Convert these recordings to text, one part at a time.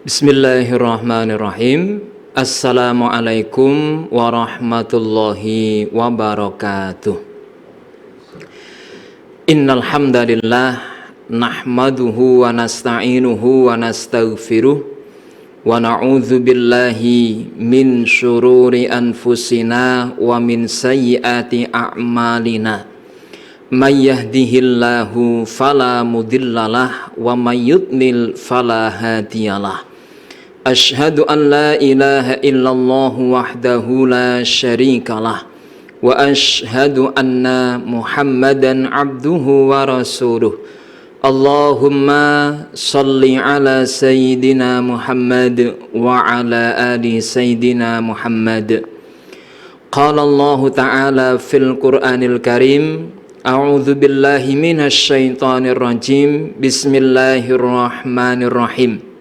Bismillahirrahmanirrahim. Assalamualaikum warahmatullahi wabarakatuh. Innal hamdalillah nahmaduhu wa nasta'inuhu wa nastaghfiruh wa na'udzu billahi min syururi anfusina wa min sayyiati a'malina. May yahdihillahu fala mudhillalah wa may yudlil fala hadiyalah. Asyhadu an la ilaha illallah wahdahu la syarikalah wa asyhadu anna Muhammadan abduhu wa rasuluh. Allahumma salli ala sayyidina Muhammad wa ala ali sayyidina Muhammad. Qala Allah ta'ala fil Qur'anil Karim, a'udzu billahi minasy syaithanir rajim. Bismillahirrahmanirrahim.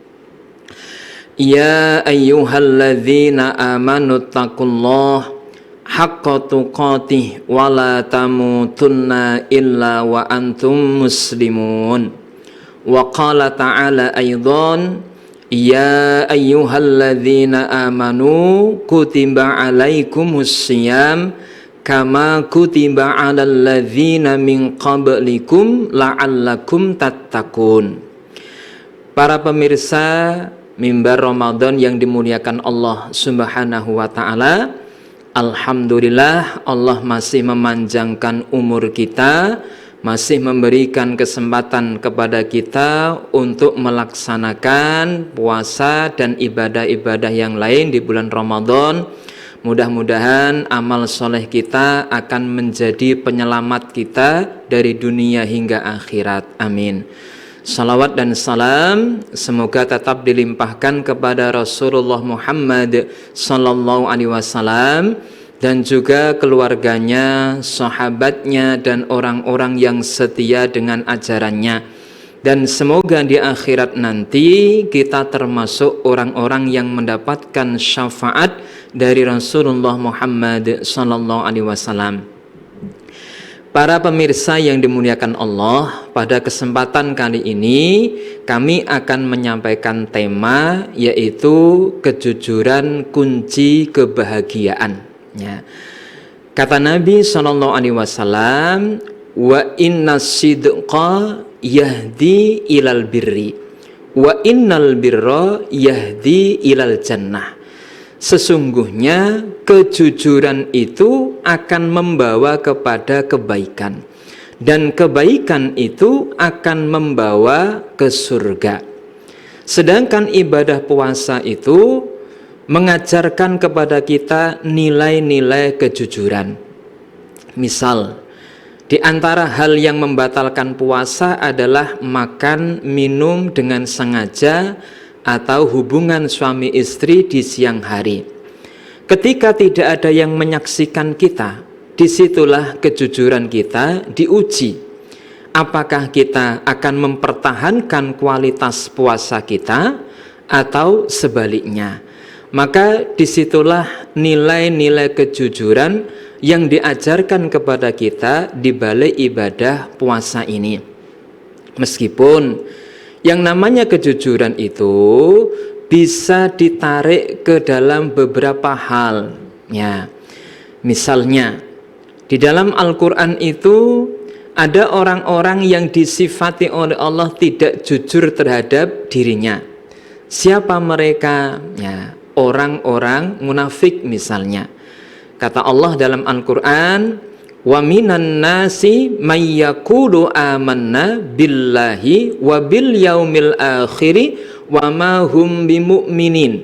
Ya ayyuhalladzina amanu taqullaha haqqa tuqatih wa la tamutunna illa wa antum muslimun. Wa qala ta'ala aidan, ya ayyuhalladzina amanu kutiba alaikumus syiyam kama kutiba alal ladzina min qablikum la'allakum tattaqun. Para pemirsa mimbar Ramadan yang dimuliakan Allah Subhanahu wa taala, alhamdulillah Allah masih memanjangkan umur kita, masih memberikan kesempatan kepada kita untuk melaksanakan puasa dan ibadah-ibadah yang lain di bulan Ramadan. Mudah-mudahan amal soleh kita akan menjadi penyelamat kita dari dunia hingga akhirat. Amin. Salawat dan salam semoga tetap dilimpahkan kepada Rasulullah Muhammad sallallahu alaihi wasallam dan juga keluarganya, sahabatnya dan orang-orang yang setia dengan ajarannya. Dan semoga di akhirat nanti kita termasuk orang-orang yang mendapatkan syafaat dari Rasulullah Muhammad sallallahu alaihi wasallam. Para pemirsa yang dimuliakan Allah, pada kesempatan kali ini kami akan menyampaikan tema yaitu kejujuran kunci kebahagiaan. Ya. Kata Nabi sallallahu alaihi wasallam, wa innas sidqa yahdi ilal birri wa innal birra yahdi ilal jannah. Sesungguhnya kejujuran itu akan membawa kepada kebaikan dan kebaikan itu akan membawa ke surga. Sedangkan ibadah puasa itu mengajarkan kepada kita nilai-nilai kejujuran. Misal, di antara hal yang membatalkan puasa adalah makan, minum dengan sengaja atau hubungan suami istri di siang hari. Ketika tidak ada yang menyaksikan kita, disitulah kejujuran kita diuji. Apakah kita akan mempertahankan kualitas puasa kita atau sebaliknya? Maka disitulah nilai-nilai kejujuran yang diajarkan kepada kita di balik ibadah puasa ini. Meskipun yang namanya kejujuran itu bisa ditarik ke dalam beberapa hal. Ya. Misalnya, di dalam Al-Quran itu ada orang-orang yang disifati oleh Allah tidak jujur terhadap dirinya. Siapa mereka? Ya, orang-orang munafik misalnya. Kata Allah dalam Al-Quran, wa minan nasi may yaqulu amanna billahi wa bil yaumil akhiri wa ma hum bimu'minin.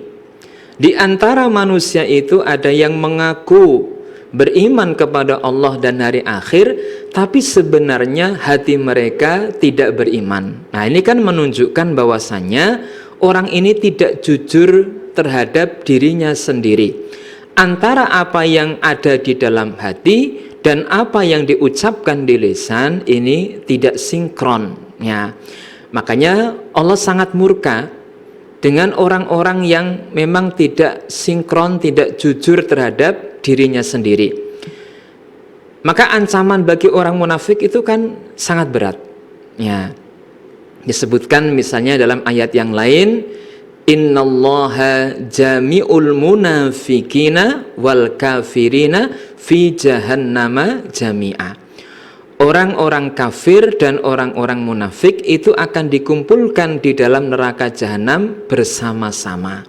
Di antara manusia itu ada yang mengaku beriman kepada Allah dan hari akhir, tapi sebenarnya hati mereka tidak beriman. Nah, ini kan menunjukkan bahwasannya orang ini tidak jujur terhadap dirinya sendiri. Antara apa yang ada di dalam hati dan apa yang diucapkan di lisan ini tidak sinkron. Ya. Makanya Allah sangat murka dengan orang-orang yang memang tidak sinkron, tidak jujur terhadap dirinya sendiri. Maka ancaman bagi orang munafik itu kan sangat berat. Ya. Disebutkan misalnya dalam ayat yang lain, innallaha jami'ul munafiqina wal kafirina fi jahannama jami'a. Orang-orang kafir dan orang-orang munafik itu akan dikumpulkan di dalam neraka jahanam bersama-sama.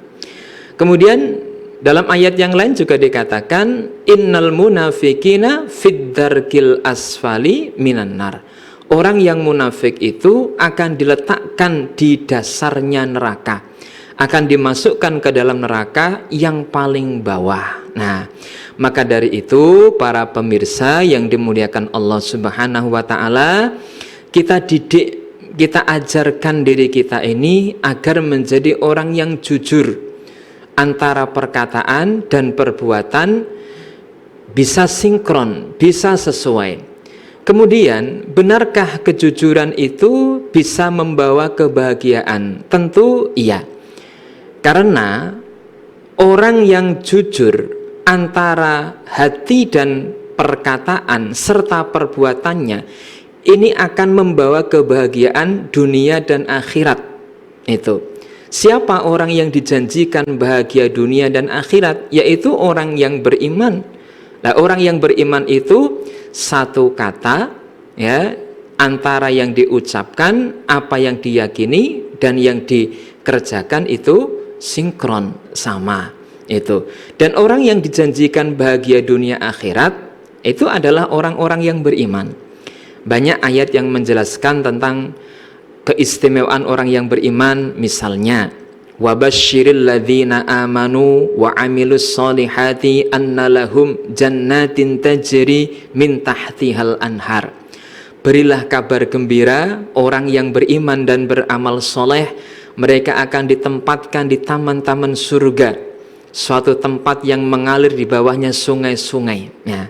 Kemudian dalam ayat yang lain juga dikatakan innal munafiqina fid darkil asfali minan nar. Orang yang munafik itu akan diletakkan di dasarnya neraka, akan dimasukkan ke dalam neraka yang paling bawah. Nah, maka dari itu para pemirsa yang dimuliakan Allah Subhanahu wa taala, kita didik, kita ajarkan diri kita ini agar menjadi orang yang jujur antara perkataan dan perbuatan, bisa sinkron, bisa sesuai. Kemudian, benarkah kejujuran itu bisa membawa kebahagiaan? Tentu iya. Karena orang yang jujur antara hati dan perkataan serta perbuatannya ini akan membawa kebahagiaan dunia dan akhirat. Itu. Siapa orang yang dijanjikan bahagia dunia dan akhirat? Yaitu orang yang beriman. Nah, orang yang beriman itu satu kata, ya, antara yang diucapkan, apa yang diyakini dan yang dikerjakan itu sinkron, sama. Itu. Dan orang yang dijanjikan bahagia dunia akhirat itu adalah orang-orang yang beriman. Banyak ayat yang menjelaskan tentang keistimewaan orang yang beriman, misalnya wabasyiril ladzina amanu wa amilus solihati anna lahum jannatin tajri min tahtihal anhar. Berilah kabar gembira orang yang beriman dan beramal soleh, mereka akan ditempatkan di taman-taman surga, suatu tempat yang mengalir di bawahnya sungai-sungai. Ya,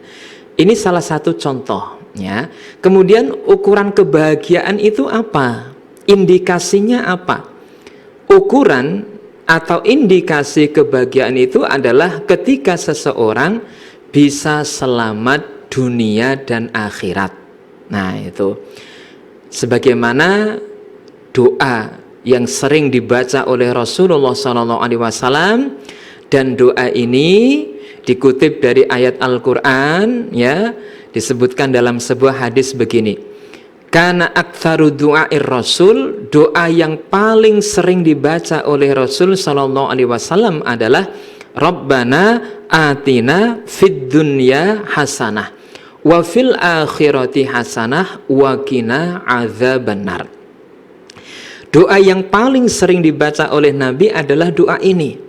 ini salah satu contoh. Ya. Kemudian ukuran kebahagiaan itu apa? Indikasinya apa? Ukuran atau indikasi kebahagiaan itu adalah ketika seseorang bisa selamat dunia dan akhirat. Nah, itu sebagaimana doa yang sering dibaca oleh Rasulullah SAW, dan doa ini dikutip dari ayat Al-Quran, ya, disebutkan dalam sebuah hadis begini. Kana aktsaru du'air Rasul, doa yang paling sering dibaca oleh Rasul sallallahu alaihi wasallam adalah Rabbana atina fid dunya hasanah wa fil akhirati hasanah wa qina adzabannar. Doa yang paling sering dibaca oleh Nabi adalah doa ini.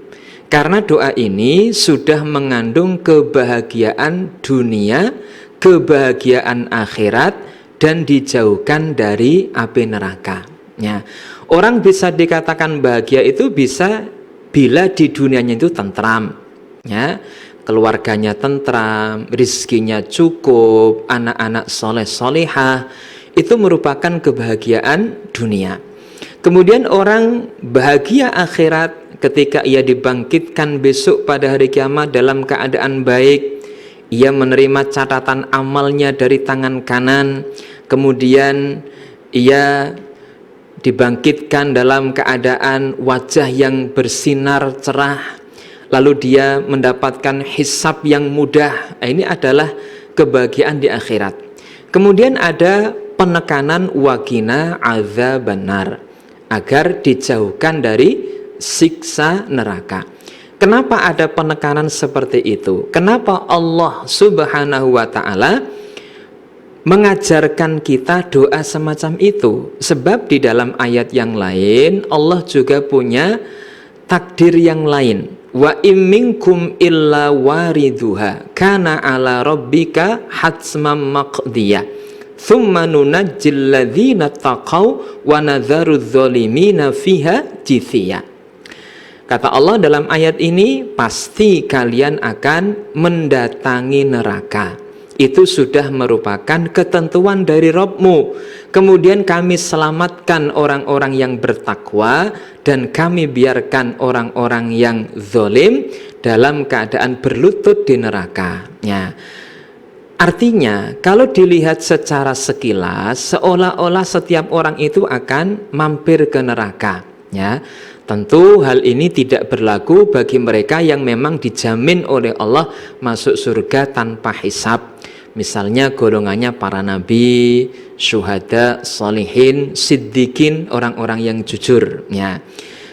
Karena doa ini sudah mengandung kebahagiaan dunia, kebahagiaan akhirat, dan dijauhkan dari api neraka. Ya. Orang bisa dikatakan bahagia itu bisa bila di dunianya itu tentram, ya, keluarganya tentram, rizkinya cukup, anak-anak soleh solehah, itu merupakan kebahagiaan dunia. Kemudian orang bahagia akhirat ketika ia dibangkitkan besok pada hari kiamat dalam keadaan baik, ia menerima catatan amalnya dari tangan kanan, kemudian ia dibangkitkan dalam keadaan wajah yang bersinar cerah, lalu dia mendapatkan hisab yang mudah. Ini adalah kebahagiaan di akhirat. Kemudian ada penekanan waqina adzabannar, agar dijauhkan dari siksa neraka. Kenapa ada penekanan seperti itu? Kenapa Allah Subhanahu wa ta'ala mengajarkan kita doa semacam itu? Sebab di dalam ayat yang lain Allah juga punya takdir yang lain. Wa imminkum illa wariduha kana ala rabbika hatsman maqdiyah thumma nunajjil ladzina taqaw wa nadzaru dzalimina fiha jithiya. Kata Allah dalam ayat ini, pasti kalian akan mendatangi neraka. Itu sudah merupakan ketentuan dari Rabbmu. Kemudian kami selamatkan orang-orang yang bertakwa, dan kami biarkan orang-orang yang zalim dalam keadaan berlutut di neraka. Ya. Artinya, kalau dilihat secara sekilas, seolah-olah setiap orang itu akan mampir ke neraka. Ya. Tentu hal ini tidak berlaku bagi mereka yang memang dijamin oleh Allah masuk surga tanpa hisab. Misalnya golongannya para nabi, syuhada, sholihin, siddiqin, orang-orang yang jujur ya.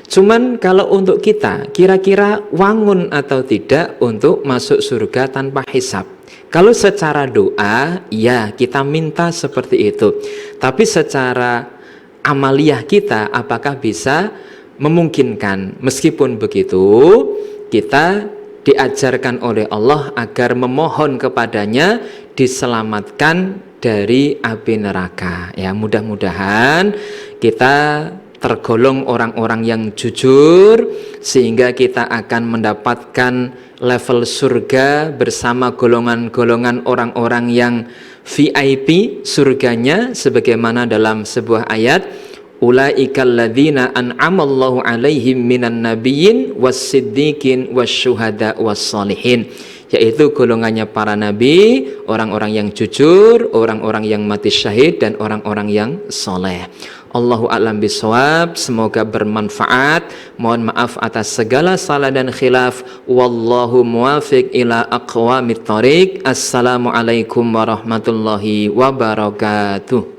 Cuman kalau untuk kita, kira-kira wangun atau tidak untuk masuk surga tanpa hisab? Kalau secara doa, ya kita minta seperti itu. Tapi secara amaliyah kita, apakah bisa memungkinkan? Meskipun begitu, kita diajarkan oleh Allah agar memohon kepadanya diselamatkan dari api neraka. Ya, mudah-mudahan kita tergolong orang-orang yang jujur sehingga kita akan mendapatkan level surga bersama golongan-golongan orang-orang yang VIP surganya, sebagaimana dalam sebuah ayat, ulaikal ladzina an'amallahu alaihim minan nabiyyin was-siddiqin wasyuhada was-sholihin, yaitu golongannya para nabi, orang-orang yang jujur, orang-orang yang mati syahid, dan orang-orang yang soleh. Allahu a'lam bishawab. Semoga bermanfaat. Mohon maaf atas segala salah dan khilaf. Wallahu muwafiq ila aqwamit thoriq. Assalamualaikum warahmatullahi wabarakatuh.